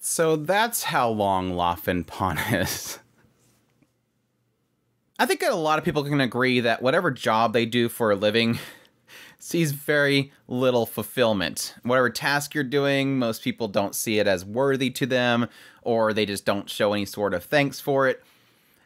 So that's how long Lafen Pan is. I think that a lot of people can agree that whatever job they do for a living sees very little fulfillment. Whatever task you're doing, most people don't see it as worthy to them, or they just don't show any sort of thanks for it.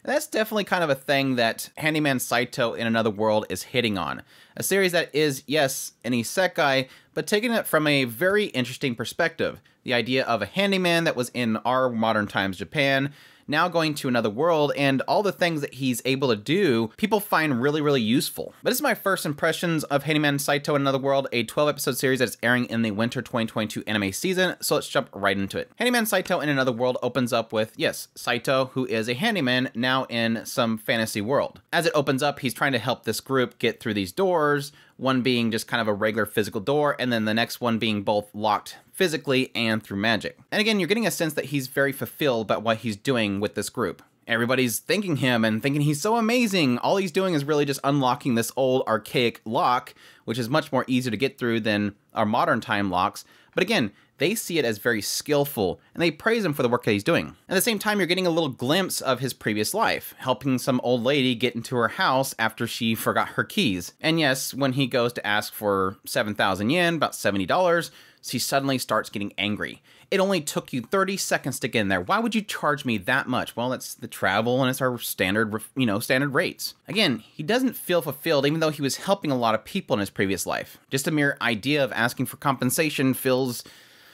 And that's definitely kind of a thing that Handyman Saito in Another World is hitting on. A series that is, yes, an isekai, but taking it from a very interesting perspective. The idea of a handyman that was in our modern times Japan, now going to another world, and all the things that he's able to do, people find really, really useful. But this is my first impressions of Handyman Saito in Another World, a 12-episode series that's airing in the winter 2022 anime season, so let's jump right into it. Handyman Saito in Another World opens up with, yes, Saito, who is a handyman, now in some fantasy world. As it opens up, he's trying to help this group get through these doors, one being just kind of a regular physical door, and then the next one being both locked physically and through magic. And again, you're getting a sense that he's very fulfilled by what he's doing with this group. Everybody's thanking him and thinking he's so amazing. All he's doing is really just unlocking this old archaic lock, which is much more easier to get through than our modern time locks. But again, they see it as very skillful, and they praise him for the work that he's doing. At the same time, you're getting a little glimpse of his previous life, helping some old lady get into her house after she forgot her keys. And yes, when he goes to ask for 7,000 yen, about $70, he suddenly starts getting angry. It only took you 30 seconds to get in there. Why would you charge me that much? Well, it's the travel and it's our standard, standard rates. Again, he doesn't feel fulfilled even though he was helping a lot of people in his previous life. Just a mere idea of asking for compensation feels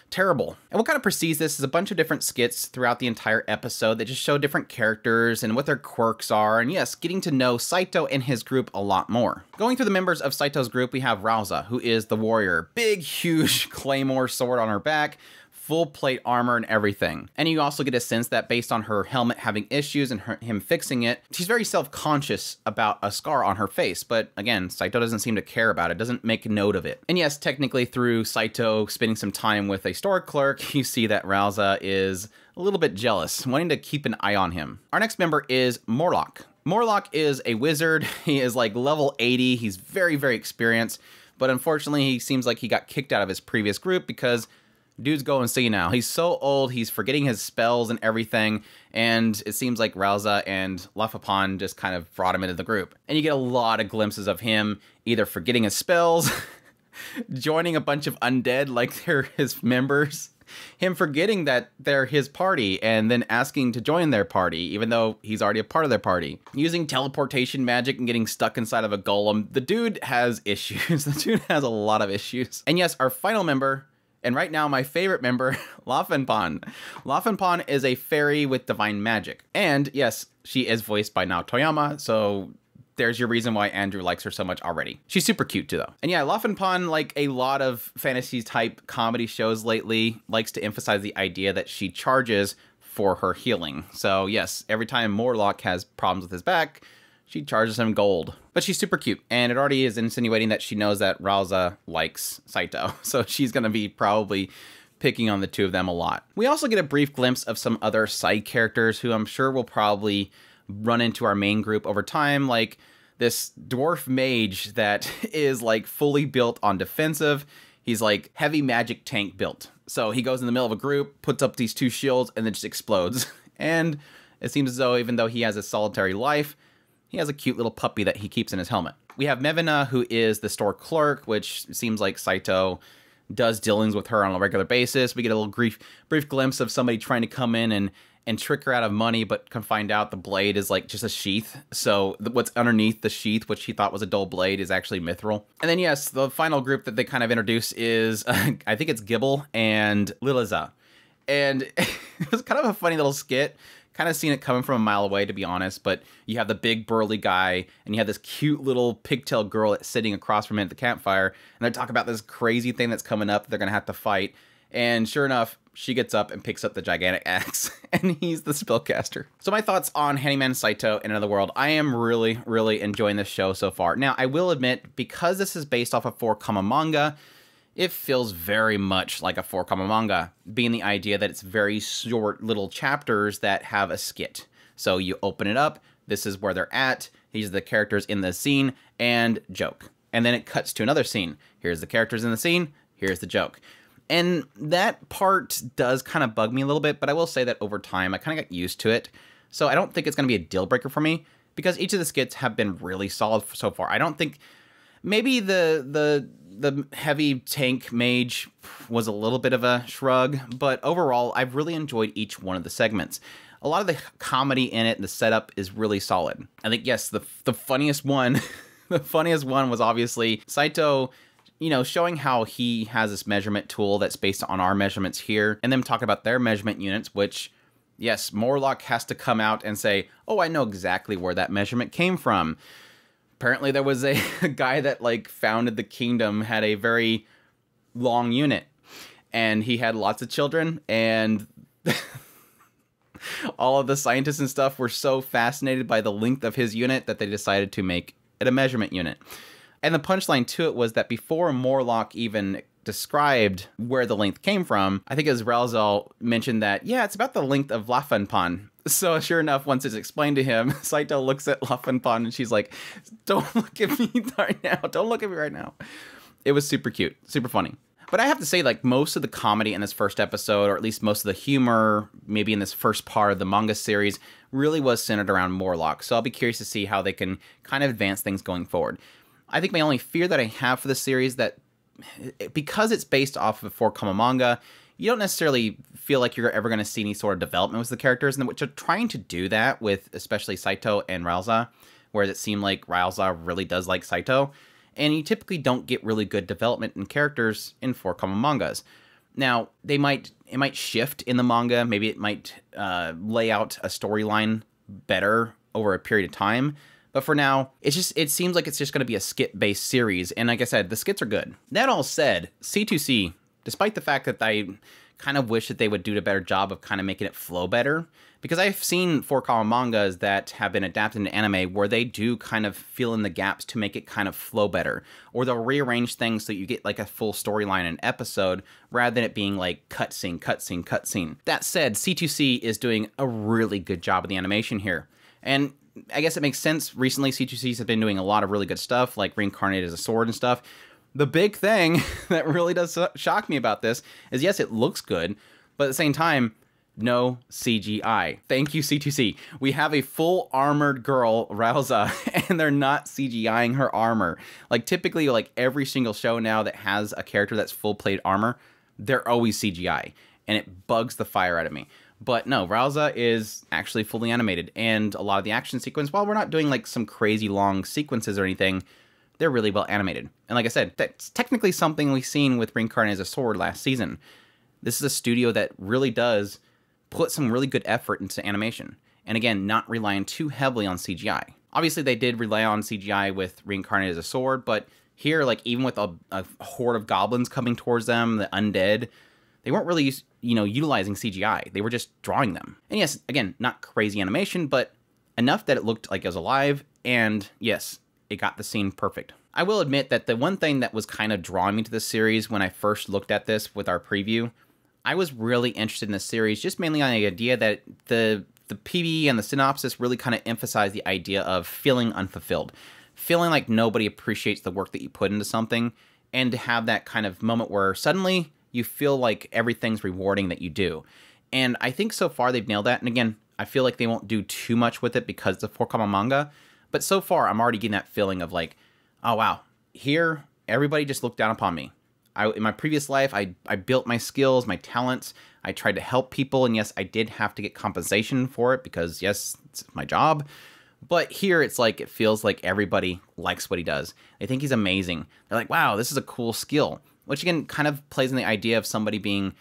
terrible. And what kind of precedes this is a bunch of different skits throughout the entire episode that just show different characters and what their quirks are, and yes, getting to know Saito and his group a lot more. Going through the members of Saito's group, we have Rauza, who is the warrior. Big, huge claymore sword on her back, full plate armor and everything. And you also get a sense that based on her helmet having issues and him fixing it, she's very self-conscious about a scar on her face. But again, Saito doesn't seem to care about it, doesn't make note of it. And yes, technically through Saito spending some time with a store clerk, you see that Rauza is a little bit jealous, wanting to keep an eye on him. Our next member is Morlock. Morlock is a wizard. He is like level 80. He's very, very experienced. But unfortunately, he seems like he got kicked out of his previous group because dude's going senile. He's so old, he's forgetting his spells and everything, and it seems like Rauza and Lafen just kind of brought him into the group. And you get a lot of glimpses of him either forgetting his spells, joining a bunch of undead like they're his members, him forgetting that they're his party and then asking to join their party even though he's already a part of their party, using teleportation magic and getting stuck inside of a golem. The dude has issues. The dude has a lot of issues. And yes, our final member, and right now, my favorite member, Lafen Pan. Lafen Pan is a fairy with divine magic. And yes, she is voiced by Nao Toyama, so there's your reason why Andrew likes her so much already. She's super cute too, though. And yeah, Lafen Pan, like a lot of fantasy-type comedy shows lately, likes to emphasize the idea that she charges for her healing. So yes, every time Morlock has problems with his back, she charges him gold. But she's super cute, and it already is insinuating that she knows that Rauza likes Saito, so she's gonna be probably picking on the two of them a lot. We also get a brief glimpse of some other side characters who I'm sure will probably run into our main group over time, like this dwarf mage that is like fully built on defensive. He's like heavy magic tank built. So he goes in the middle of a group, puts up these two shields, and then just explodes. And it seems as though even though he has a solitary life, he has a cute little puppy that he keeps in his helmet. We have Mevina, who is the store clerk, which seems like Saito does dealings with her on a regular basis. We get a little brief glimpse of somebody trying to come in and trick her out of money, but can find out the blade is like just a sheath. So what's underneath the sheath, which she thought was a dull blade, is actually mithril. And then yes, the final group that they kind of introduce is, I think it's Gibble and Liliza. And it was kind of a funny little skit. Kind of seen it coming from a mile away, to be honest, but you have the big burly guy and you have this cute little pigtail girl that's sitting across from him at the campfire, and they're talking about this crazy thing that's coming up that they're gonna have to fight. And sure enough, she gets up and picks up the gigantic axe, and he's the spellcaster. So my thoughts on Handyman Saito in Another World. I am really, really enjoying this show so far. Now, I will admit, because this is based off a 4-comic manga, it feels very much like a 4-comic manga, being the idea that it's very short little chapters that have a skit. So you open it up, this is where they're at, these are the characters in the scene, and joke. And then it cuts to another scene. Here's the characters in the scene, here's the joke. And that part does kind of bug me a little bit, but I will say that over time, I kind of got used to it. So I don't think it's going to be a deal breaker for me, because each of the skits have been really solid so far. I don't think maybe the heavy tank mage was a little bit of a shrug, but overall, I've really enjoyed each one of the segments. A lot of the comedy in it and the setup is really solid. I think, yes, the funniest one, the funniest one was obviously Saito, you know, showing how he has this measurement tool that's based on our measurements here, and them talking about their measurement units, which, yes, Morlock has to come out and say, oh, I know exactly where that measurement came from. Apparently there was a guy that, like, founded the kingdom, had a very long unit, and he had lots of children, and all of the scientists and stuff were so fascinated by the length of his unit that they decided to make it a measurement unit. And the punchline to it was that before Morlock even described where the length came from, I think it was Ralzal mentioned that, yeah, it's about the length of Lafanpan. So sure enough, once it's explained to him, Saito looks at Lafanpan and she's like, don't look at me right now. Don't look at me right now. It was super cute, super funny. But I have to say, like, most of the comedy in this first episode, or at least most of the humor, maybe in this first part of the manga series, really was centered around Morlock. So I'll be curious to see how they can kind of advance things going forward. I think my only fear that I have for this series that, because it's based off of a 4-comic manga, you don't necessarily feel like you're ever going to see any sort of development with the characters, and which are trying to do that with especially Saito and Ralza, whereas it seemed like Ralza really does like Saito. And you typically don't get really good development in characters in 4-comic mangas. Now, it might shift in the manga. Maybe it might lay out a storyline better over a period of time. But for now, it seems like it's just going to be a skit-based series. And like I said, the skits are good. That all said, C2C, despite the fact that I kind of wish that they would do a better job of kind of making it flow better, because I've seen 4-comic mangas that have been adapted into anime where they do kind of fill in the gaps to make it kind of flow better, or they'll rearrange things so you get like a full storyline in an episode rather than it being like cutscene, cutscene, cutscene. That said, C2C is doing a really good job of the animation here, and I guess it makes sense. Recently, C2Cs have been doing a lot of really good stuff, like Reincarnated as a Sword and stuff. The big thing that really does shock me about this is, yes, it looks good, but at the same time, no CGI. Thank you, C2C. We have a full armored girl, Ralza, and they're not CGIing her armor. Like, typically, like, every single show now that has a character that's full plate armor, they're always CGI, and it bugs the fire out of me. But no, Ralza is actually fully animated, and a lot of the action sequence, while we're not doing like some crazy long sequences or anything, they're really well animated. And like I said, that's technically something we've seen with Reincarnated as a Sword last season. This is a studio that really does put some really good effort into animation. And again, not relying too heavily on CGI. Obviously, they did rely on CGI with Reincarnated as a Sword, but here, like, even with a horde of goblins coming towards them, the undead, they weren't really, you know, utilizing CGI. They were just drawing them. And yes, again, not crazy animation, but enough that it looked like it was alive, and yes, it got the scene perfect. I will admit that the one thing that was kind of drawing me to this series when I first looked at this with our preview, I was really interested in this series, just mainly on the idea that the PB and the synopsis really kind of emphasized the idea of feeling unfulfilled, feeling like nobody appreciates the work that you put into something, and to have that kind of moment where suddenly you feel like everything's rewarding that you do. And I think so far they've nailed that. And again, I feel like they won't do too much with it because it's a 4-comic manga. But so far, I'm already getting that feeling of like, oh, wow, here, everybody just looked down upon me. In my previous life, I built my skills, my talents. I tried to help people. And yes, I did have to get compensation for it because, yes, it's my job. But here, it's like, it feels like everybody likes what he does. They think he's amazing. They're like, wow, this is a cool skill. Which, again, kind of plays in the idea of somebody being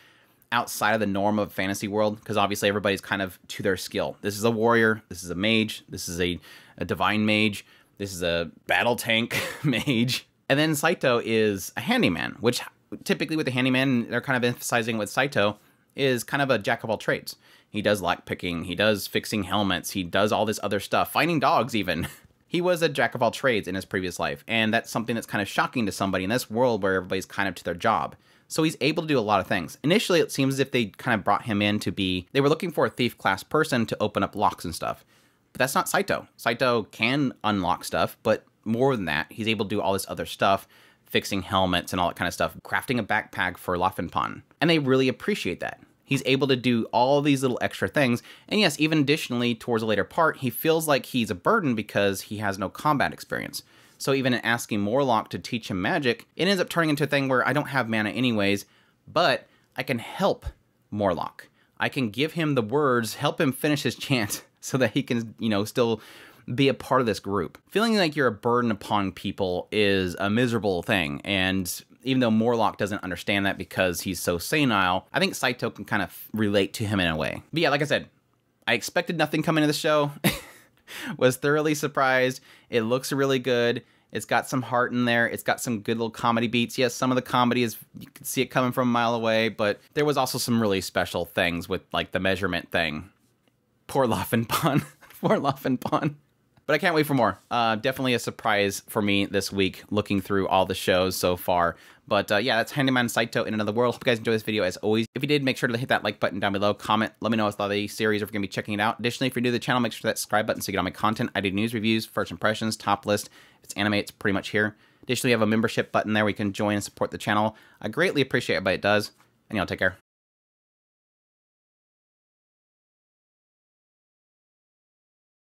outside of the norm of fantasy world, because obviously everybody's kind of to their skill. This is a warrior, this is a mage, this is a divine mage, this is a battle tank mage. And then Saito is a handyman, which typically with the handyman, they're kind of emphasizing with Saito, is kind of a jack of all trades. He does lockpicking, he does fixing helmets, he does all this other stuff, fighting dogs even. He was a jack of all trades in his previous life, and that's something that's kind of shocking to somebody in this world where everybody's kind of to their job. So he's able to do a lot of things. Initially, it seems as if they kind of brought him in to be, they were looking for a thief class person to open up locks and stuff. But that's not Saito. Saito can unlock stuff, but more than that, he's able to do all this other stuff, fixing helmets and all that kind of stuff, crafting a backpack for Laufenpan. And they really appreciate that. He's able to do all these little extra things. And yes, even additionally, towards a later part, he feels like he's a burden because he has no combat experience. So even in asking Morlock to teach him magic, it ends up turning into a thing where I don't have mana anyways, but I can help Morlock. I can give him the words, help him finish his chant so that he can, still be a part of this group. Feeling like you're a burden upon people is a miserable thing, and even though Morlock doesn't understand that because he's so senile, I think Saito can kind of relate to him in a way. But yeah, like I said, I expected nothing coming to the show. Was thoroughly surprised. It looks really good. It's got some heart in there. It's got some good little comedy beats. Yes, some of the comedy is, you can see it coming from a mile away, but there was also some really special things with like the measurement thing. Poor Laufenpan. Poor Laufenpan. But I can't wait for more. Definitely a surprise for me this week, looking through all the shows so far. But yeah, that's Handyman Saito in Another World. Hope you guys enjoyed this video as always. If you did, make sure to hit that like button down below. Comment, let me know what's the other series, or if you're going to be checking it out. Additionally, if you're new to the channel, make sure that subscribe button so you get all my content. I do news, reviews, first impressions, top list. If it's anime, it's pretty much here. Additionally, we have a membership button there where you can join and support the channel. I greatly appreciate it, but it does. And y'all take care.